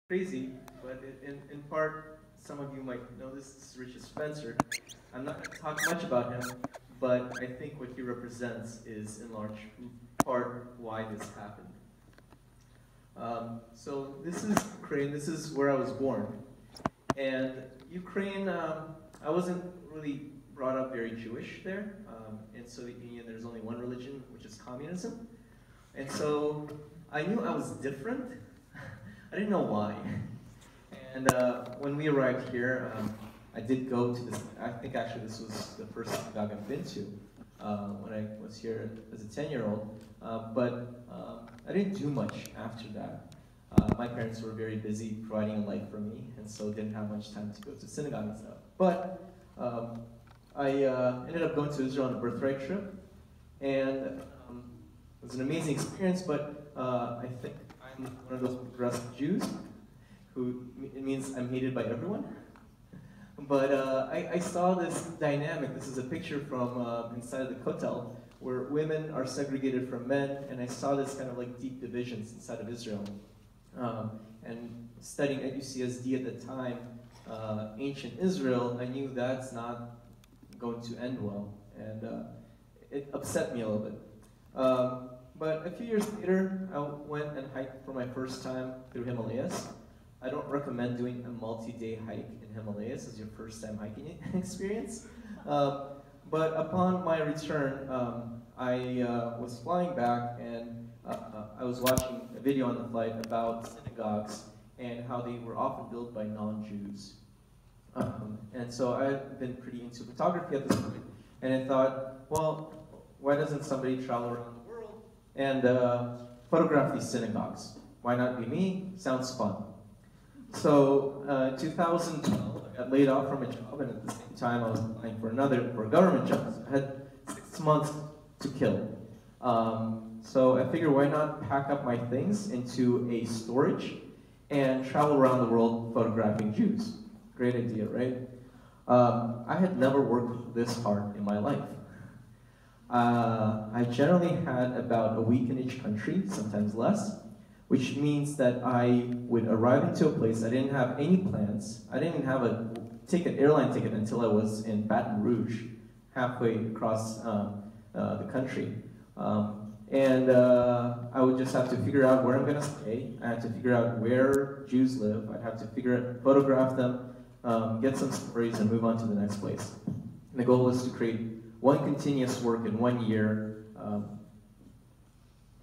crazy, but in part, some of you might know this is Richard Spencer. I'm not going to talk much about him, but I think what he represents is in large part why this happened. So this is Ukraine, this is where I was born. And Ukraine, I wasn't really brought up very Jewish there. In Soviet Union, there's only one religion, which is communism. And so I knew I was different. I didn't know why. And when we arrived here, I did go to this, I think actually this was the first synagogue I've been to when I was here as a 10-year-old. But I didn't do much after that. My parents were very busy providing a life for me, and so didn't have much time to go to synagogue and stuff. But I ended up going to Israel on a birthright trip, and it was an amazing experience, but I think I'm one of those progressive Jews who, it means I'm hated by everyone. But I saw this dynamic. This is a picture from inside of the Kotel, where women are segregated from men, and I saw this kind of like deep divisions inside of Israel. And studying at UCSD at the time, ancient Israel, I knew that's not going to end well, and it upset me a little bit. But a few years later, I went and hiked for my first time through Himalayas. I don't recommend doing a multi-day hike in Himalayas as your first time hiking experience. But upon my return, I was flying back, and I was watching a video on the flight about synagogues and how they were often built by non-Jews. And so I've been pretty into photography at this point, and I thought, well, why doesn't somebody travel around the world and photograph these synagogues? Why not be me? Sounds fun. So 2012, I got laid off from a job, and at the same time I was applying for a government job. So I had 6 months to kill. So I figured, why not pack up my things into a storage and travel around the world photographing Jews? Great idea, right? I had never worked this hard in my life. I generally had about a week in each country, sometimes less, which means that I would arrive into a place. I didn't have any plans. I didn't have a airline ticket until I was in Baton Rouge, halfway across the country. And I would just have to figure out where I'm going to stay. I had to figure out where Jews live. I'd have to photograph them, get some stories, and move on to the next place. And the goal was to create one continuous work in 1 year.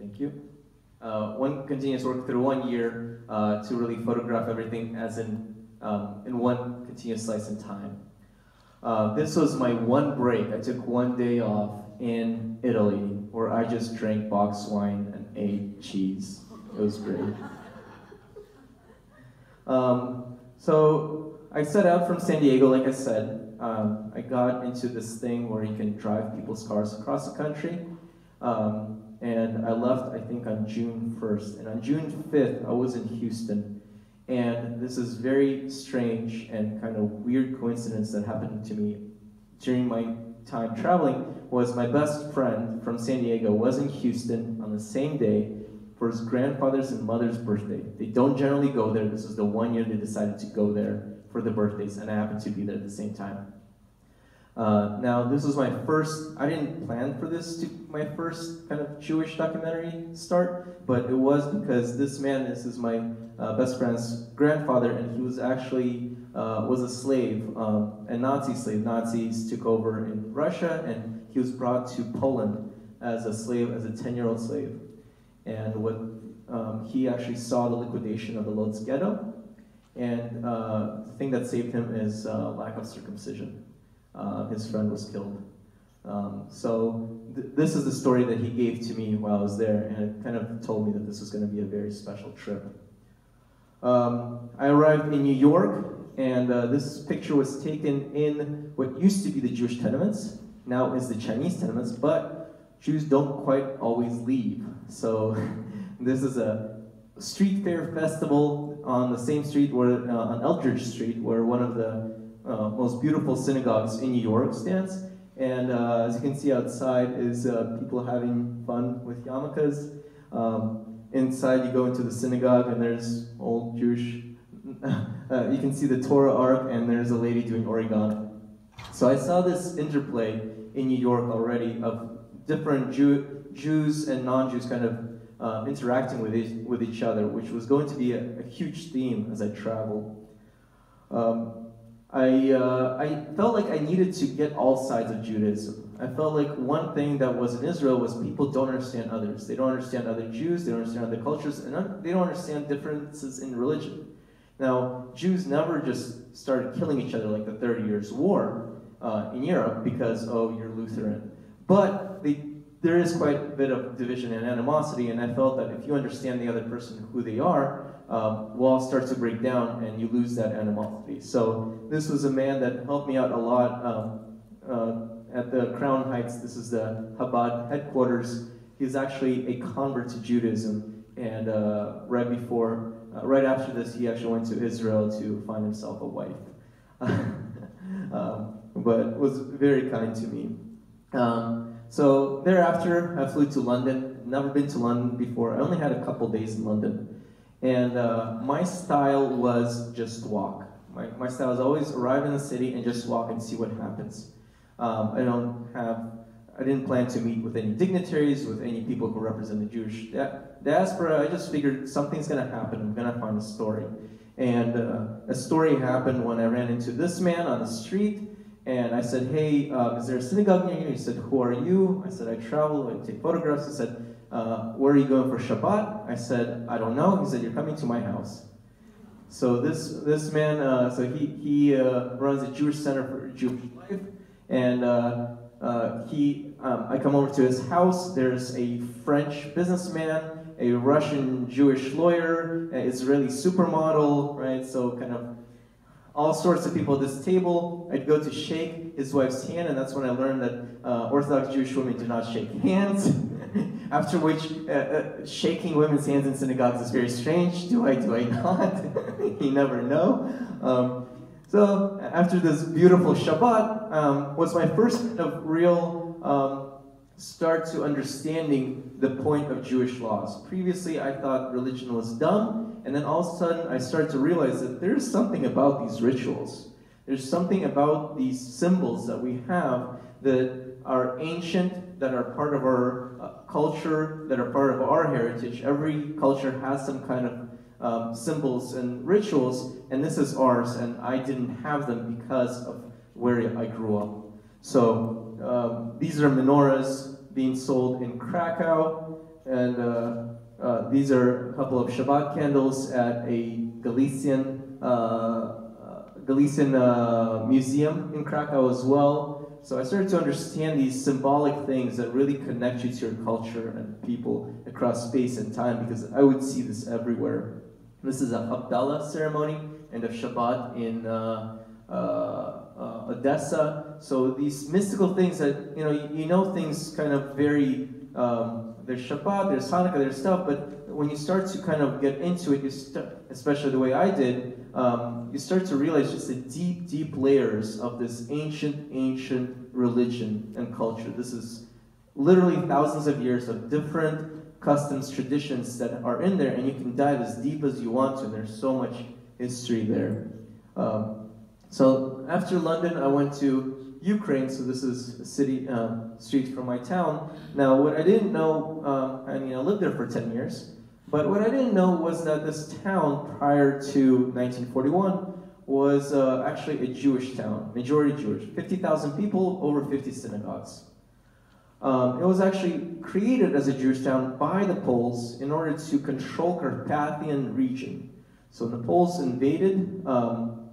Thank you. One continuous work through 1 year to really photograph everything as in one continuous slice in time. This was my one break. I took 1 day off in Italy, where I just drank boxed wine and ate cheese. It was great. So I set out from San Diego, like I said. I got into this thing where you can drive people's cars across the country. And I left, I think, on June 1st. And on June 5th, I was in Houston. And this is very strange and kind of weird coincidence that happened to me during my time traveling, was my best friend from San Diego was in Houston on the same day for his grandfather's and mother's birthday. They don't generally go there. This was the 1 year they decided to go there for the birthdays, and I happened to be there at the same time. Now, this was my first, I didn't plan for this to be my first kind of Jewish documentary start, but it was because this is my best friend's grandfather, and he was actually, was a slave, a Nazi slave. Nazis took over in Russia, and he was brought to Poland as a slave, as a 10-year-old slave. And he actually saw the liquidation of the Lodz ghetto, and the thing that saved him is lack of circumcision. His friend was killed. This is the story that he gave to me while I was there, and it kind of told me that this was going to be a very special trip. I arrived in New York, and this picture was taken in what used to be the Jewish tenements, now is the Chinese tenements, but Jews don't quite always leave. So this is a street fair festival on the same street where, on Eldridge Street, where one of the most beautiful synagogues in New York stands. And as you can see outside is people having fun with yarmulkes. Inside you go into the synagogue and there's old Jewish you can see the Torah Ark, and there's a lady doing origami. So I saw this interplay in New York already of different Jews and non-Jews kind of interacting with each other, which was going to be a huge theme as I traveled. I felt like I needed to get all sides of Judaism. I felt like one thing that was in Israel was people don't understand others. They don't understand other Jews, they don't understand other cultures, and they don't understand differences in religion. Now, Jews never just started killing each other like the 30 Years' War in Europe because, oh, you're Lutheran. But there is quite a bit of division and animosity, and I felt that if you understand the other person, who they are, walls start to break down and you lose that animosity. So this was a man that helped me out a lot at the Crown Heights. This is the Chabad headquarters. He's actually a convert to Judaism, and right after this, he actually went to Israel to find himself a wife. But was very kind to me. So thereafter, I flew to London. Never been to London before. I only had a couple days in London. And my style was just walk. My style is always arrive in the city and just walk and see what happens. I didn't plan to meet with any dignitaries, with any people who represent the Jewish diaspora. I just figured something's going to happen. I'm going to find a story. And a story happened when I ran into this man on the street. And I said, hey, is there a synagogue near you? He said, who are you? I said, I travel, I take photographs. He said, where are you going for Shabbat? I said, I don't know. He said, you're coming to my house. So this man, he runs a Jewish Center for Jewish Life. And I come over to his house. There's a French businessman, a Russian Jewish lawyer, an Israeli supermodel, right? So kind of all sorts of people at this table. I'd go to shake his wife's hand, and that's when I learned that Orthodox Jewish women do not shake hands. After which, shaking women's hands in synagogues is very strange. Do I not? You never know. So after this beautiful Shabbat, was my first kind of real start to understanding the point of Jewish laws. Previously, I thought religion was dumb, and then all of a sudden, I started to realize that there's something about these rituals. There's something about these symbols that we have that are ancient, that are part of our culture, that are part of our heritage. Every culture has some kind of symbols and rituals, and this is ours, and I didn't have them because of where I grew up. So these are menorahs being sold in Krakow, and these are a couple of Shabbat candles at a Galician museum in Krakow as well. So I started to understand these symbolic things that really connect you to your culture and people across space and time, because I would see this everywhere. This is a Havdalah ceremony and a Shabbat in Odessa. So these mystical things that, you know things kind of very, there's Shabbat, there's Hanukkah, there's stuff, but when you start to kind of get into it, especially the way I did, you start to realize just the deep, deep layers of this ancient religion and culture. This is literally thousands of years of different customs, traditions that are in there, and you can dive as deep as you want to, and there's so much history there. So after London, I went to Ukraine, so this is a city, street from my town. Now, what I didn't know, I lived there for 10 years, but what I didn't know was that this town, prior to 1941, was actually a Jewish town, majority Jewish, 50,000 people, over 50 synagogues. It was actually created as a Jewish town by the Poles in order to control Carpathian region. So when the Poles invaded,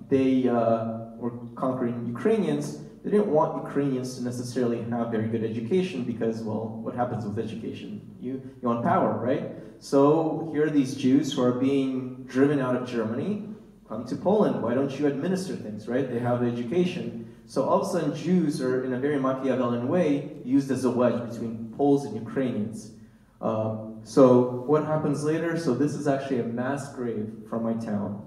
they were conquering Ukrainians. They didn't want Ukrainians to necessarily have very good education because, well, what happens with education? You want power, right? So here are these Jews who are being driven out of Germany. Come to Poland. Why don't you administer things, right? They have the education. So all of a sudden, Jews are, in a very Machiavellian way, used as a wedge between Poles and Ukrainians. So what happens later? So this is actually a mass grave from my town.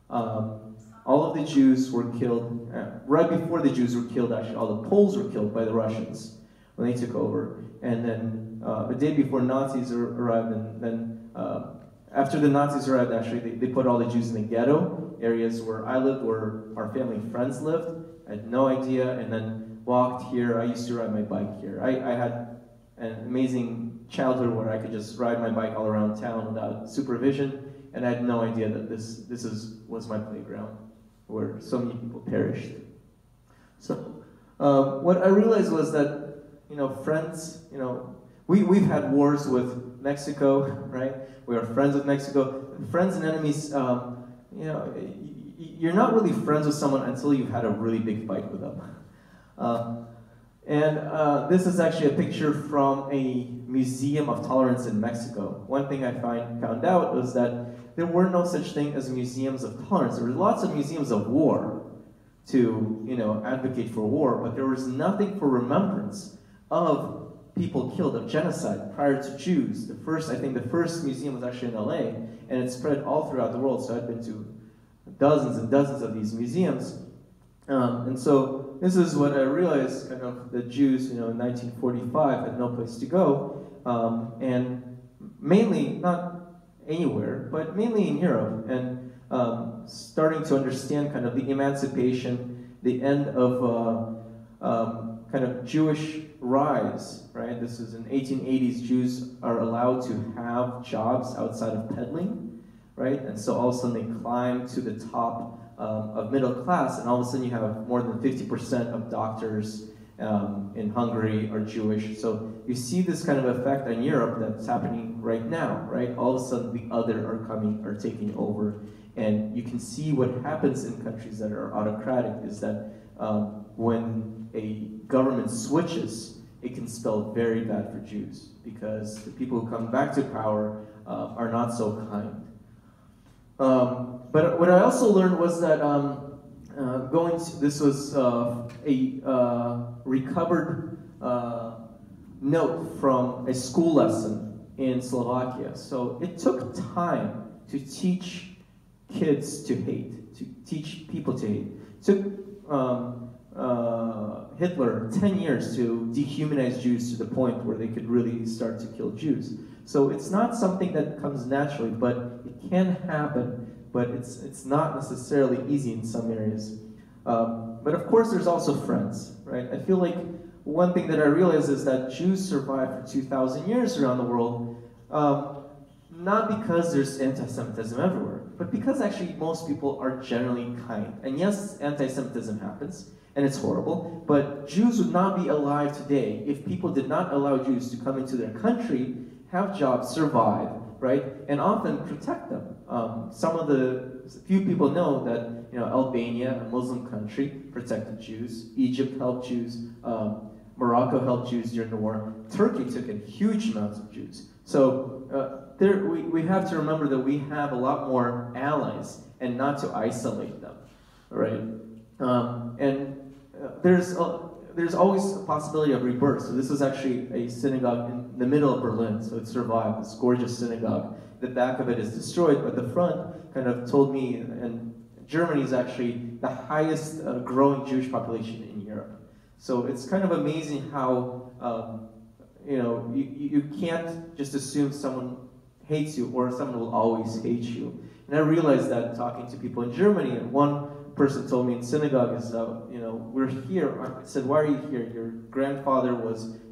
All of the Jews were killed, right before the Jews were killed, actually, all the Poles were killed by the Russians when they took over. And then a day before Nazis arrived, and then after the Nazis arrived, actually, they put all the Jews in the ghetto, areas where I lived, where our family and friends lived. I had no idea, and then walked here. I used to ride my bike here. I had an amazing childhood where I could just ride my bike all around town without supervision, and I had no idea that this was my playground, where so many people perished. So what I realized was that, friends, we've had wars with Mexico, right? We are friends with Mexico. Friends and enemies, you're not really friends with someone until you've had a really big fight with them. This is actually a picture from a museum of tolerance in Mexico. One thing I found out was that there were no such thing as museums of tolerance. There were lots of museums of war to, advocate for war, but there was nothing for remembrance of people killed, of genocide prior to Jews. I think the first museum was actually in LA, and it spread all throughout the world, so I've been to dozens and dozens of these museums. And so this is what I realized, kind of, the Jews, in 1945 had no place to go, and mainly, not anywhere, but mainly in Europe, and starting to understand kind of the emancipation, the end of kind of Jewish rise, right? This is in 1880s, Jews are allowed to have jobs outside of peddling, right? And so all of a sudden they climb to the top of middle class, and all of a sudden you have more than 50% of doctors in Hungary are Jewish. So you see this kind of effect in Europe that's happening right now, right? All of a sudden the other are taking over. And you can see what happens in countries that are autocratic is that when a government switches, it can spell very bad for Jews, because the people who come back to power are not so kind. But what I also learned was that this was a recovered note from a school lesson in Slovakia. So it took time to teach kids to hate, to teach people to hate. It took Hitler 10 years to dehumanize Jews to the point where they could really start to kill Jews. So it's not something that comes naturally, but it can happen, but it's not necessarily easy in some areas. But of course there's also friends, right? I feel like one thing that I realize is that Jews survived for 2,000 years around the world, not because there's anti-Semitism everywhere, but because actually most people are generally kind. And yes, anti-Semitism happens, and it's horrible, but Jews would not be alive today if people did not allow Jews to come into their country, have jobs, survive, right, and often protect them. Few people know that Albania, a Muslim country, protected Jews. Egypt helped Jews. Morocco helped Jews during the war. Turkey took in huge amounts of Jews. So we have to remember that we have a lot more allies, and not to isolate them, right? There's always a possibility of rebirth. So this was actually a synagogue in the middle of Berlin, so it survived, this gorgeous synagogue. The back of it is destroyed, but the front kind of told me, and Germany is actually the highest growing Jewish population in Europe. So it's kind of amazing how, you can't just assume someone hates you or someone will always hate you. And I realized that talking to people in Germany, and one person told me in synagogue is, we're here. I said, why are you here? Your grandfather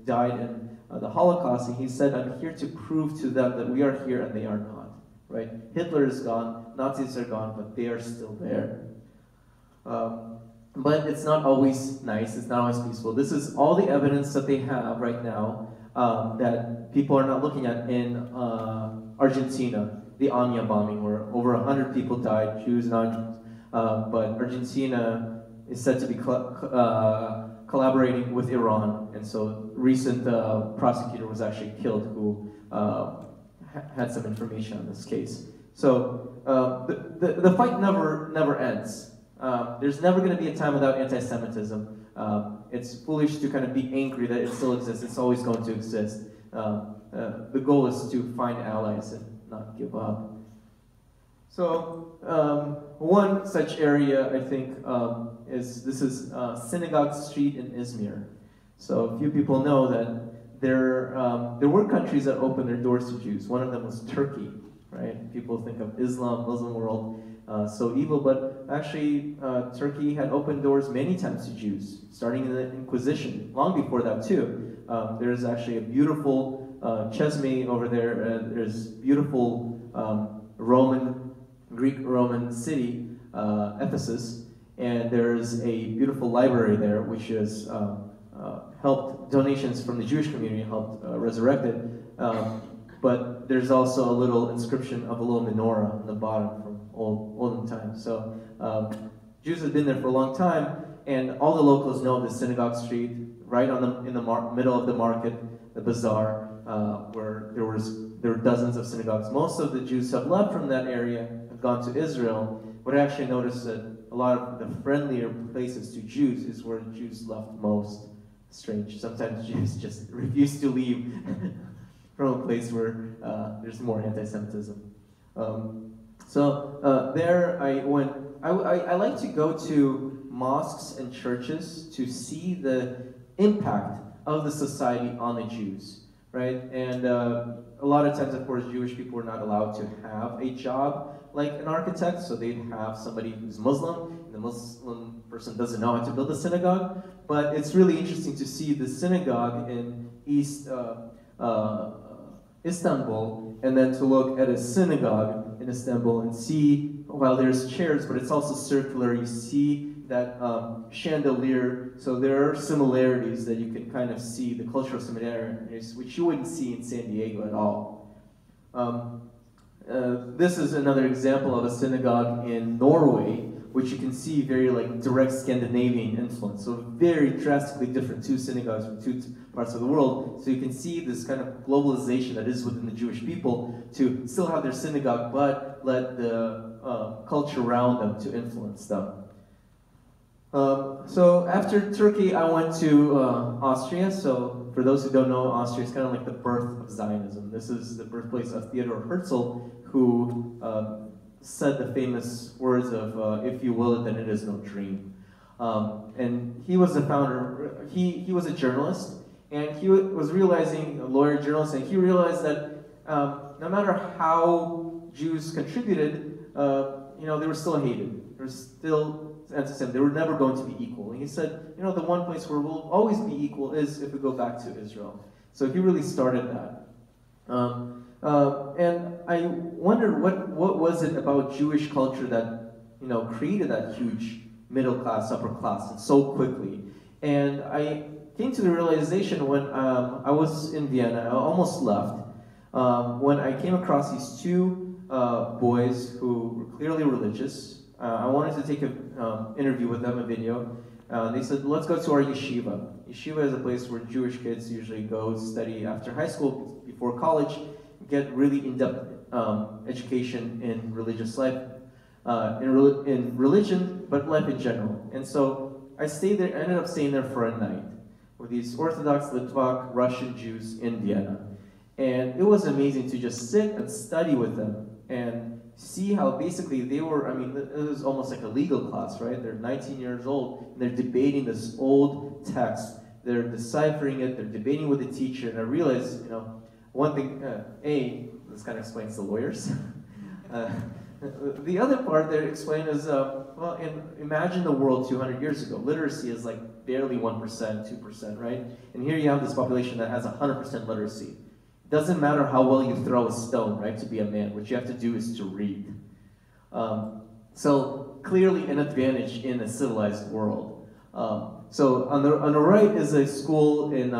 died in the Holocaust, and he said, I'm here to prove to them that we are here and they are not, right? Hitler is gone, Nazis are gone, but they are still there. But it's not always nice, it's not always peaceful. This is all the evidence that they have right now that people are not looking at in Argentina, the Anya bombing, where over 100 people died, Jews, non-Jews. But Argentina is said to be collaborating with Iran, and so recent prosecutor was actually killed who had some information on this case. So the fight never ends. There's never going to be a time without anti-Semitism. It's foolish to kind of be angry that it still exists. It's always going to exist. The goal is to find allies and not give up. So one such area, I think, is Synagogue Street in Izmir. So a few people know that there were countries that opened their doors to Jews. One of them was Turkey, right? People think of Islam, Muslim world, so evil, but actually Turkey had opened doors many times to Jews, starting in the Inquisition, long before that too. There's actually a beautiful Chesme over there. There's beautiful Greek-Roman city, Ephesus, and there's a beautiful library there, which has helped donations from the Jewish community helped resurrect it. But there's also a little inscription of a little menorah on the bottom from olden times. So Jews have been there for a long time, and all the locals know the synagogue street, right in the middle of the market, the bazaar, where there were dozens of synagogues. Most of the Jews have left from that area, have gone to Israel. But I actually noticed that a lot of the friendlier places to Jews is where Jews left most. Strange. Sometimes Jews just refuse to leave from a place where there's more anti-Semitism. There I went. I like to go to mosques and churches to see the impact of the society on the Jews, right? And a lot of times, of course, Jewish people are not allowed to have a job like an architect, so they'd have somebody who's Muslim, and the Muslim person doesn't know how to build a synagogue. But it's really interesting to see the synagogue in East Istanbul, and then to look at a synagogue in Istanbul and see, while there's chairs, but it's also circular, you see that chandelier, so there are similarities that you can kind of see, the cultural similarities, which you wouldn't see in San Diego at all. This is another example of a synagogue in Norway, which you can see very like direct Scandinavian influence. So very drastically different, two synagogues from two parts of the world. So you can see this kind of globalization that is within the Jewish people to still have their synagogue, but let the culture around them to influence them. So after Turkey, I went to Austria. So for those who don't know, Austria is kind of like the birth of Zionism. This is the birthplace of Theodor Herzl, who said the famous words of, if you will it, then it is no dream. And he was the founder, he was a journalist, and he was realizing, a lawyer, journalist, and he realized that no matter how Jews contributed, they were still hated. They were still anti-Semitic. They were never going to be equal. And he said, the one place where we'll always be equal is if we go back to Israel. So he really started that. And I wondered what was it about Jewish culture that created that huge middle class, upper class, and so quickly. And I came to the realization when I was in Vienna. I almost left when I came across these two boys who were clearly religious. I wanted to take an interview with them, a video. They said, let's go to our yeshiva. Yeshiva is a place where Jewish kids usually go study after high school, before college, get really in-depth education in religious life, in religion, but life in general. And so I stayed there, ended up staying there for a night with these Orthodox, Litvak, Russian Jews in Vienna. And it was amazing to just sit and study with them and see how basically they were, it was almost like a legal class, right? They're 19 years old, and they're debating this old text. They're deciphering it, they're debating with the teacher, and I realized, one thing, this kind of explains the lawyers. The other part they explain is, imagine the world 200 years ago. Literacy is like barely 1%, 2%, right? And here you have this population that has 100% literacy. It doesn't matter how well you throw a stone, right, to be a man. What you have to do is to read. So clearly an advantage in a civilized world. So on the right is a school in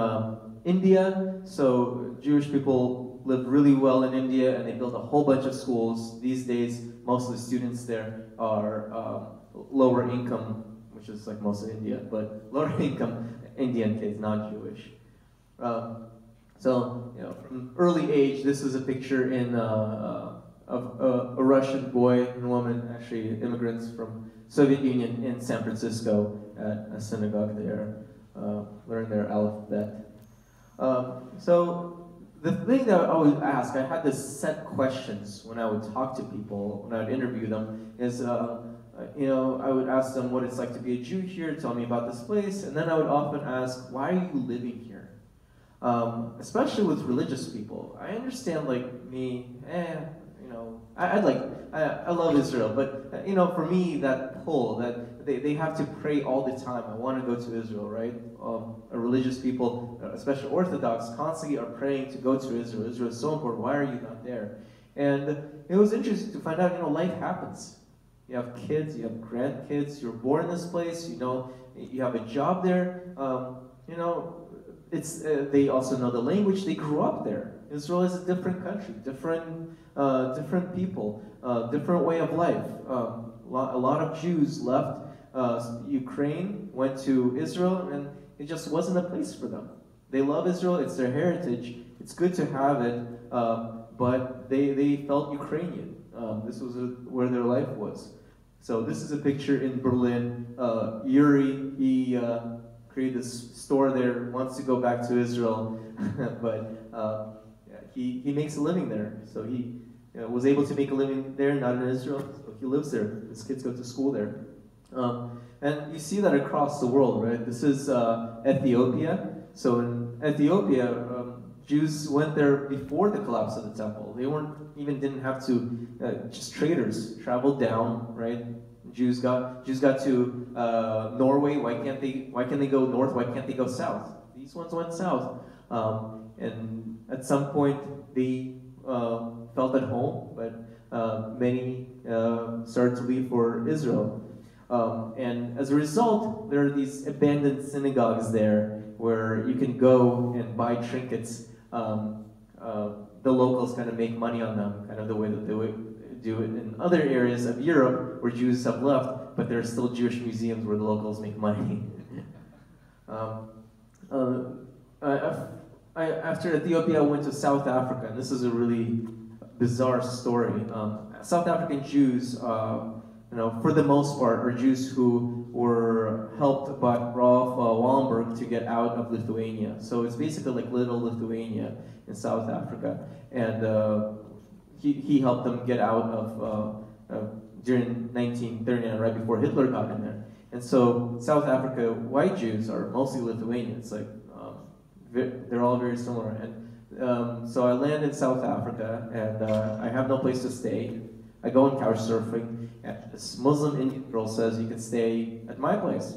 India. So Jewish people live really well in India, and they built a whole bunch of schools. These days, most of the students there are lower income, which is like most of India, but lower income Indian kids, not Jewish. From early age, this is a picture of a Russian boy and woman, actually immigrants from Soviet Union in San Francisco at a synagogue there, learn their alphabet. So the thing that I always ask, I had this set questions when I would talk to people, when I would interview them, is, I would ask them what it's like to be a Jew here, tell me about this place, and then I would often ask, why are you living here? Especially with religious people. I understand, like me, I love Israel, but you know, for me, that pull, that they have to pray all the time. I want to go to Israel, right? Religious people, especially Orthodox, constantly are praying to go to Israel. Israel is so important. Why are you not there? And it was interesting to find out, you know, life happens. You have kids, you have grandkids, you're born in this place, you know, you have a job there. You know, they also know the language. They grew up there. Israel is a different country, different people, different way of life. A lot of Jews left Ukraine, went to Israel, and it just wasn't a place for them. They love Israel, it's their heritage, it's good to have it, but they felt Ukrainian. This was where their life was. So this is a picture in Berlin. Yuri, he created this store there, wants to go back to Israel, but he makes a living there. So he was able to make a living there, not in Israel. So he lives there. His kids go to school there. And you see that across the world, right? This is Ethiopia. So in Ethiopia, Jews went there before the collapse of the temple. They didn't have to, just traders traveled down, right? Jews got to Norway. Why can't they go north? Why can't they go south? These ones went south. And at some point they felt at home, but many started to leave for Israel. And as a result, there are these abandoned synagogues there where you can go and buy trinkets. The locals kind of make money on them, kind of the way that they would do it in other areas of Europe where Jews have left, but there are still Jewish museums where the locals make money. After Ethiopia, I went to South Africa, and this is a really bizarre story. South African Jews, for the most part, are Jews who were helped by Rolf Wallenberg to get out of Lithuania. So it's basically like little Lithuania in South Africa. And he helped them get out of, during 1939, right before Hitler got in there. And so South Africa white Jews are mostly Lithuanians. Like, they're all very similar. And so I land in South Africa, and I have no place to stay. I go on couch surfing. This Muslim Indian girl says, you can stay at my place.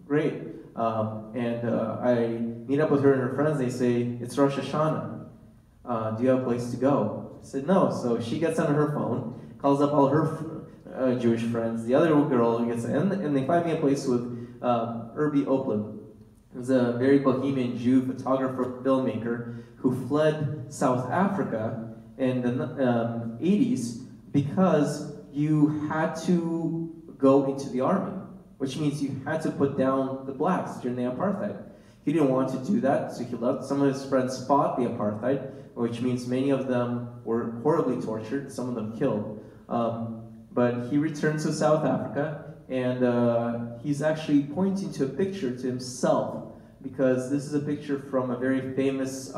Great. And I meet up with her and her friends. They say, it's Rosh Hashanah. Do you have a place to go? I said, no. So she gets on her phone, calls up all her Jewish friends. The other girl gets in, and they find me a place with Irby Opland. He's a very bohemian Jew, photographer, filmmaker, who fled South Africa in the 80s because you had to go into the army, which means you had to put down the blacks during the apartheid. He didn't want to do that, so he left. Some of his friends fought the apartheid, which means many of them were horribly tortured, some of them killed. But he returned to South Africa, and he's actually pointing to a picture to himself, because this is a picture from a very famous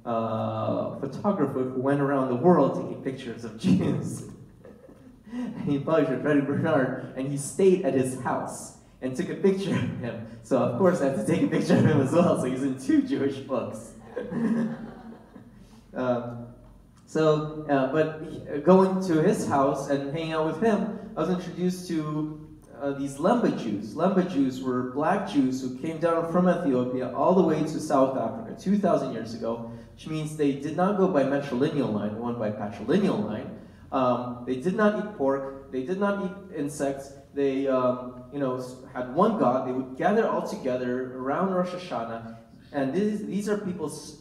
photographer who went around the world taking pictures of Jews. He published Freddie Bernard, and he stayed at his house and took a picture of him. So of course I have to take a picture of him as well, so he's in 2 Jewish books. But going to his house and hanging out with him, I was introduced to these Lemba Jews. Lemba Jews were black Jews who came down from Ethiopia all the way to South Africa 2,000 years ago, which means they did not go by matrilineal line, they went by patrilineal line. They did not eat pork, they did not eat insects, they had one God. They would gather all together around Rosh Hashanah, and these are people's,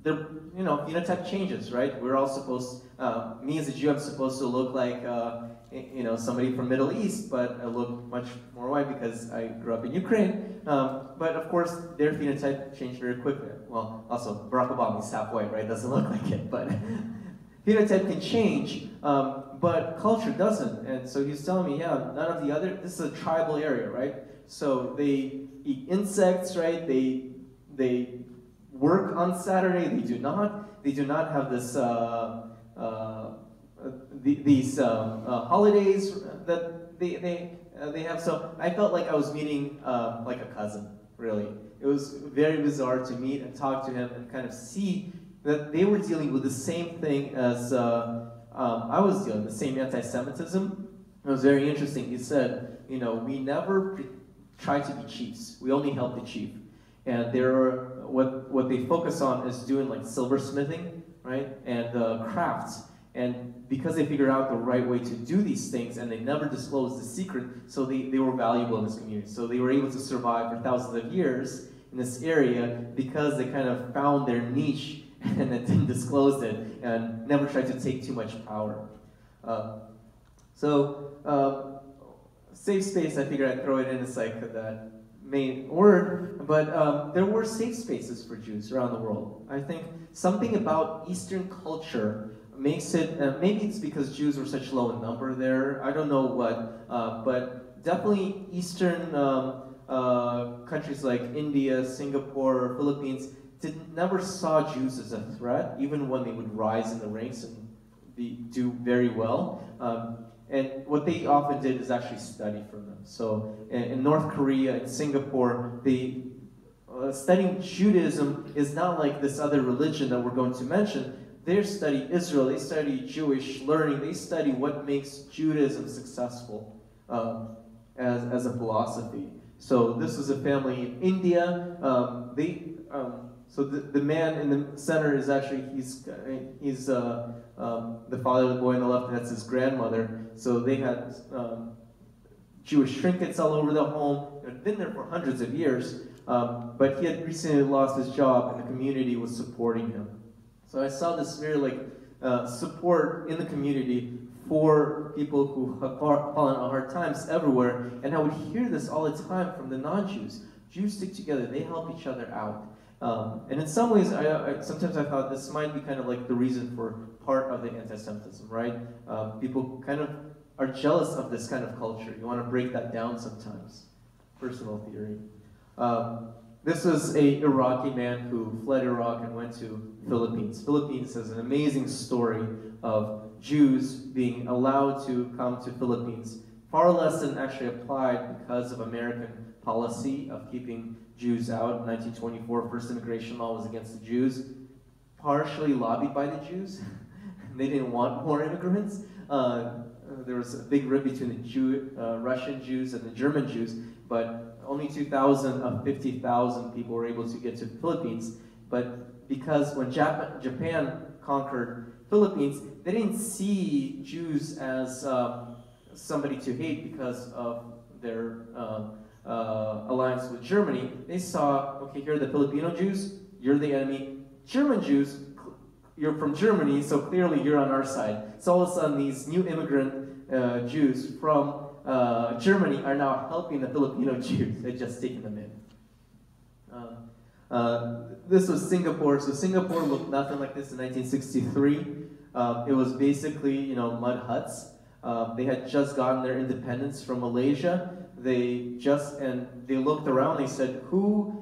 phenotype changes, right? We're all supposed, me as a Jew, I'm supposed to look like, somebody from Middle East, but I look much more white because I grew up in Ukraine. But of course, their phenotype changed very quickly. Well, also, Barack Obama is half white, right? Doesn't look like it, but phenotype can change, but culture doesn't. And so he's telling me, yeah, none of the other, this is a tribal area, right? So they eat insects, right? They work on Saturday. They do not have this these holidays that they have. So I felt like I was meeting like a cousin, really. It was very bizarre to meet and talk to him and kind of see that they were dealing with the same thing as I was dealing with the same anti-Semitism. It was very interesting. He said, you know, we never try to be chiefs. We only help the chief. And what they focus on is doing like silversmithing, right, and crafts. And because they figured out the right way to do these things, and they never disclosed the secret, so they were valuable in this community. So they were able to survive for thousands of years in this area because they kind of found their niche and it didn't disclose it and never tried to take too much power. Safe space, I figured I'd throw it in as like that main word, but there were safe spaces for Jews around the world. I think something about Eastern culture makes it, maybe it's because Jews were such low in number there, I don't know what, but definitely Eastern countries like India, Singapore, Philippines never saw Jews as a threat, even when they would rise in the ranks and do very well. And what they often did is actually study from them. So in North Korea and Singapore, studying Judaism is not like this other religion that we're going to mention. They study Israel, they study Jewish learning, they study what makes Judaism successful as a philosophy. So this is a family in India. So the man in the center is actually, he's the father of the boy on the left, and that's his grandmother. So they had Jewish trinkets all over the home. They'd been there for hundreds of years, but he had recently lost his job, and the community was supporting him. So I saw this very support in the community for people who have fallen on hard times everywhere, and I would hear this all the time from the non-Jews. Jews stick together, they help each other out. And in some ways, sometimes I thought this might be kind of like the reason for part of the anti-Semitism, right? People kind of are jealous of this kind of culture. You want to break that down sometimes. Personal theory. This was an Iraqi man who fled Iraq and went to Philippines. Philippines has an amazing story of Jews being allowed to come to Philippines, far less than actually applied because of American policy of keeping Jews out. In 1924, first immigration law was against the Jews, partially lobbied by the Jews. They didn't want more immigrants. There was a big rift between the Russian Jews and the German Jews, but only 2,000 of 50,000 people were able to get to the Philippines. But because when Japan conquered Philippines, they didn't see Jews as somebody to hate because of their alliance with Germany. They saw, okay, here are the Filipino Jews, you're the enemy. German Jews, you're from Germany, so clearly you're on our side. So all of a sudden, these new immigrant Jews from Germany are now helping the Filipino Jews. They're just taking them in. This was Singapore. So Singapore looked nothing like this in 1963. It was basically, mud huts. They had just gotten their independence from Malaysia. They looked around. They said, "Who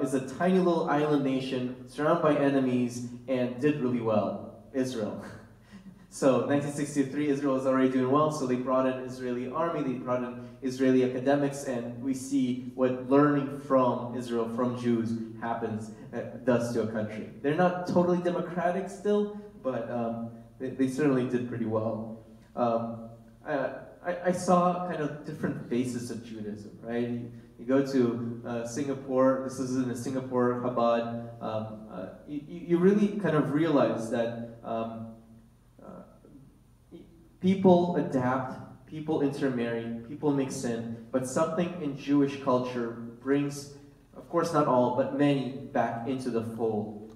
is a tiny little island nation surrounded by enemies and did really well? Israel." So 1963, Israel was already doing well, so they brought in Israeli army, they brought in Israeli academics, and we see what learning from Israel, from Jews, does to a country. They're not totally democratic still, but they certainly did pretty well. I saw kind of different faces of Judaism, right? You go to Singapore, this is in the Singapore Chabad, you really kind of realize that people adapt, people intermarry, people mix in, but something in Jewish culture brings, of course not all, but many back into the fold.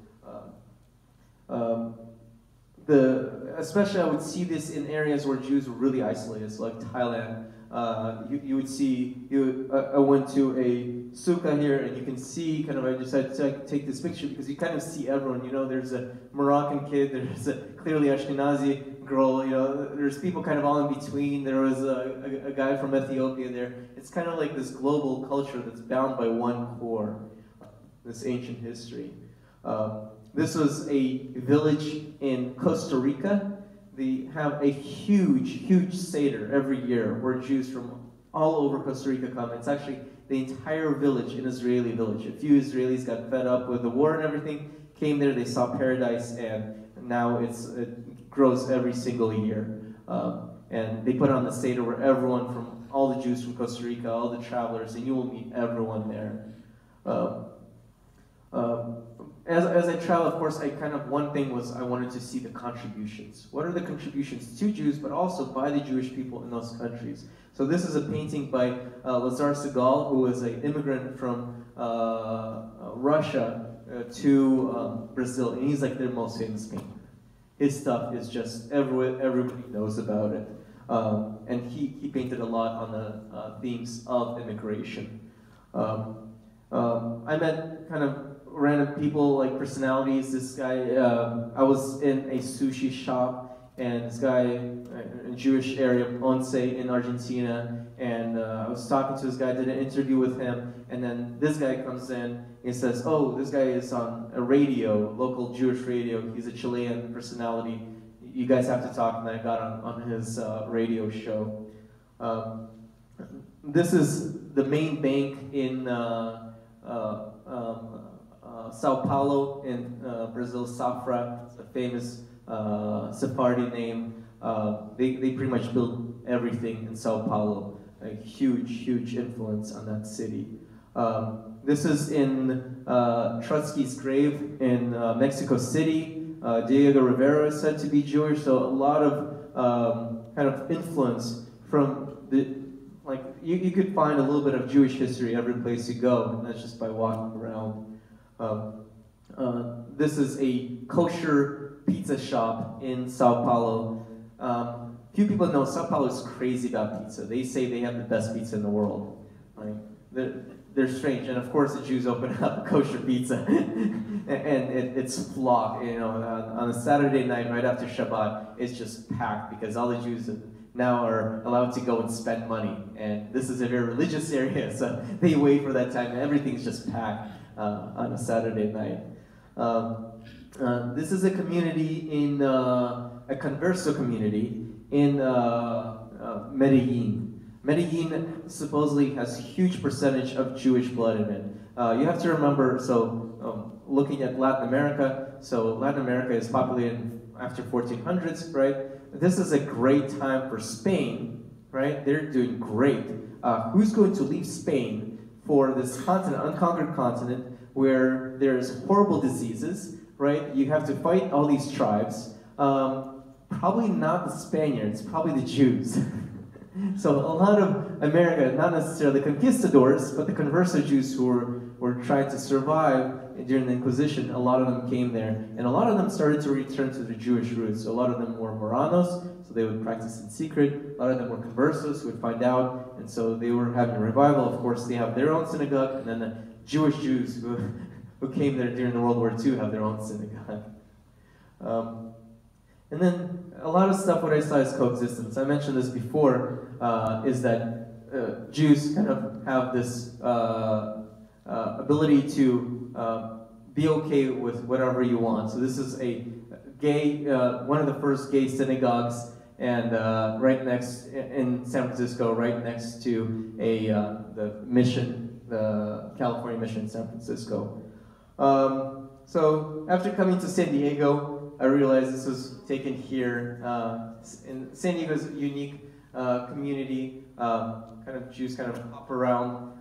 Especially I would see this in areas where Jews were really isolated, so like Thailand. You would see, I went to a sukkah here, and you can see, I decided to take this picture because you kind of see everyone, there's a Moroccan kid, there's a clearly Ashkenazi girl, there's people kind of all in between, there was a guy from Ethiopia there. It's kind of like this global culture that's bound by one core, this ancient history. This was a village in Costa Rica. They have a huge, huge Seder every year where Jews from all over Costa Rica come. It's actually the entire village, an Israeli village. A few Israelis got fed up with the war and everything, came there, they saw paradise, and now it's grows every single year. And they put on the Seder where everyone from all the Jews from Costa Rica, all the travelers, and you will meet everyone there. As I travel, of course, one thing was I wanted to see the contributions. What are the contributions to Jews, but also by the Jewish people in those countries? So this is a painting by Lazar Segal, who was an immigrant from Russia to Brazil, and he's like their most famous painter. His stuff is just everywhere, everybody knows about it. And he painted a lot on the themes of immigration. I met kind of random people, like personalities. This guy, I was in a sushi shop, and this guy, in a Jewish area, Once in Argentina, and I was talking to this guy, did an interview with him, and then this guy comes in and says, oh, this guy is on a radio, local Jewish radio. He's a Chilean personality. You guys have to talk, and I got on his radio show. This is the main bank in Sao Paulo in Brazil, Safra. It's a famous Sephardi name. They pretty much built everything in Sao Paulo. A huge influence on that city. This is in Trotsky's grave in Mexico City. Diego Rivera is said to be Jewish, so a lot of kind of influence from the, like, you could find a little bit of Jewish history every place you go, and that's just by walking around. This is a kosher pizza shop in Sao Paulo. Few people know Sao Paulo is crazy about pizza. They say they have the best pizza in the world. Like, they're strange, and of course the Jews open up kosher pizza, and it's flocked. You know, on a Saturday night right after Shabbat, it's just packed because all the Jews now are allowed to go and spend money, and this is a very religious area, so they wait for that time, and everything's just packed on a Saturday night. This is a community in a Converso community in Medellin. Medellin supposedly has a huge percentage of Jewish blood in it. You have to remember, so looking at Latin America, so Latin America is populated after 1400s, right? This is a great time for Spain, right? They're doing great. Who's going to leave Spain for this continent, unconquered continent, where there's horrible diseases, right? You have to fight all these tribes. Probably not the Spaniards, probably the Jews. So a lot of America, not necessarily conquistadors, but the Converso Jews who were trying to survive during the Inquisition, a lot of them came there. And a lot of them started to return to their Jewish roots. So a lot of them were Moranos, so they would practice in secret. A lot of them were Conversos who would find out, and so they were having a revival. Of course, they have their own synagogue, and then the Jewish Jews who came there during the World War II have their own synagogue. And then a lot of stuff what I saw is coexistence. I mentioned this before, is that Jews kind of have this ability to be okay with whatever you want. So this is a gay, one of the first gay synagogues, and right next in San Francisco, right next to the mission, the California mission in San Francisco. So after coming to San Diego, I realized this was taken here. And San Diego is a unique community. Kind of Jews kind of hop around.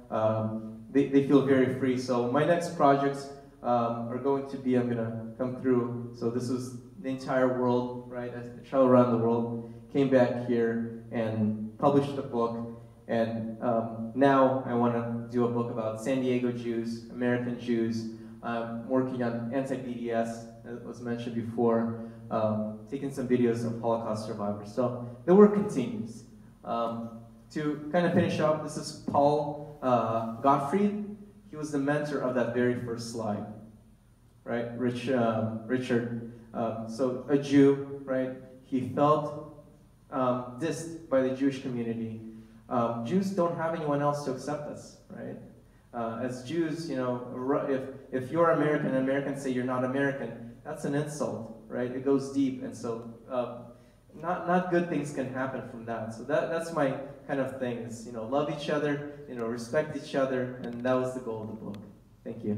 They feel very free. So my next projects are going to be, I'm going to come through. So this was the entire world, right? I traveled around the world, came back here and published a book. And now I want to do a book about San Diego Jews, American Jews. I'm working on anti-BDS, as was mentioned before, taking some videos of Holocaust survivors. So the work continues. To kind of finish up, this is Paul Gottfried. He was the mentor of that very first slide, right? Richard. So a Jew, right? He felt dissed by the Jewish community. Jews don't have anyone else to accept us, right? As Jews, you know, if you're American and Americans say you're not American, that's an insult, right? It goes deep, and so not good things can happen from that. So that's my kind of thing, is, you know, love each other, you know, respect each other, and that was the goal of the book. Thank you.